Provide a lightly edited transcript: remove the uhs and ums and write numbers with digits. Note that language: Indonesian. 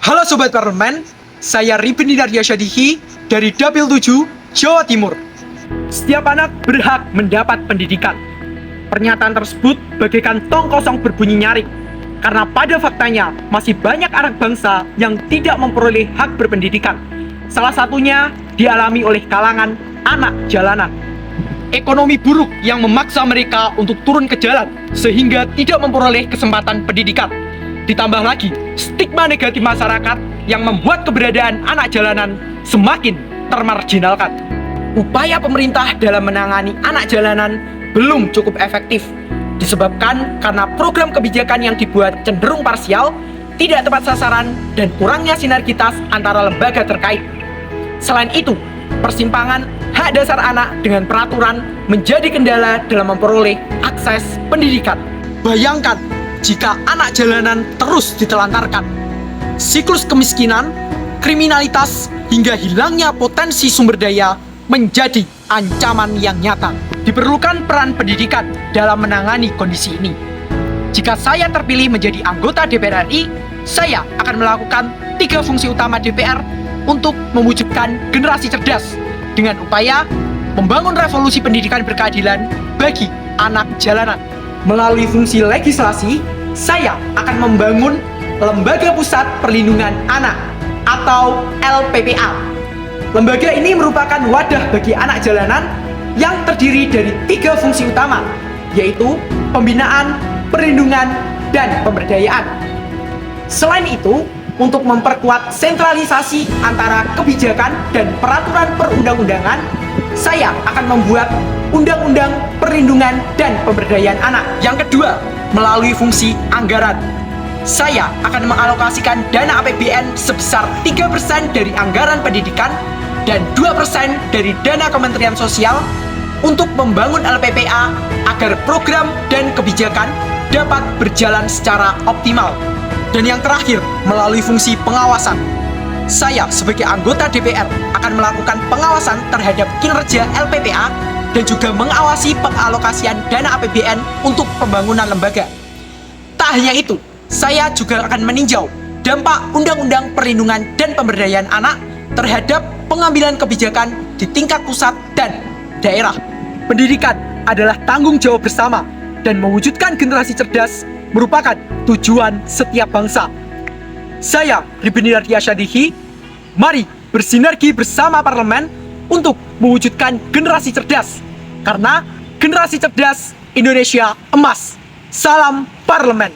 Halo Sobat Parlemen, saya Ribni Daryasyadihi dari Dapil 7, Jawa Timur. Setiap anak berhak mendapat pendidikan. Pernyataan tersebut bagaikan tong kosong berbunyi nyaring, karena pada faktanya masih banyak anak bangsa yang tidak memperoleh hak berpendidikan. Salah satunya dialami oleh kalangan anak jalanan. Ekonomi buruk yang memaksa mereka untuk turun ke jalan sehingga tidak memperoleh kesempatan pendidikan. Ditambah lagi stigma negatif masyarakat yang membuat keberadaan anak jalanan semakin termarginalkan. Upaya pemerintah dalam menangani anak jalanan belum cukup efektif, disebabkan karena program kebijakan yang dibuat cenderung parsial, tidak tepat sasaran, dan kurangnya sinergitas antara lembaga terkait. Selain itu, persimpangan hak dasar anak dengan peraturan menjadi kendala dalam memperoleh akses pendidikan. Bayangkan jika anak jalanan terus ditelantarkan, siklus kemiskinan, kriminalitas, hingga hilangnya potensi sumber daya menjadi ancaman yang nyata. Diperlukan peran pendidikan dalam menangani kondisi ini. Jika saya terpilih menjadi anggota DPR RI, saya akan melakukan 3 fungsi utama DPR untuk mewujudkan generasi cerdas dengan upaya membangun revolusi pendidikan berkeadilan bagi anak jalanan. Melalui fungsi legislasi, saya akan membangun Lembaga Pusat Perlindungan Anak atau LPPA. Lembaga ini merupakan wadah bagi anak jalanan yang terdiri dari 3 fungsi utama, yaitu pembinaan, perlindungan, dan pemberdayaan. Selain itu, untuk memperkuat sentralisasi antara kebijakan dan peraturan perundang-undangan, saya akan membuat Undang-Undang Perlindungan dan Pemberdayaan Anak. Yang kedua, melalui fungsi anggaran, saya akan mengalokasikan dana APBN sebesar 3% dari anggaran pendidikan dan 2% dari dana Kementerian Sosial untuk membangun LPPA agar program dan kebijakan dapat berjalan secara optimal. Dan yang terakhir, melalui fungsi pengawasan, saya sebagai anggota DPR akan melakukan pengawasan terhadap kinerja LPPA dan juga mengawasi pengalokasian dana APBN untuk pembangunan lembaga. Tak hanya itu, saya juga akan meninjau dampak Undang-Undang Perlindungan dan Pemberdayaan Anak terhadap pengambilan kebijakan di tingkat pusat dan daerah. Pendidikan adalah tanggung jawab bersama, dan mewujudkan generasi cerdas merupakan tujuan setiap bangsa. Saya, Ribni Daryasyadihi, mari bersinergi bersama parlemen untuk mewujudkan generasi cerdas. Karena generasi cerdas Indonesia emas. Salam parlemen.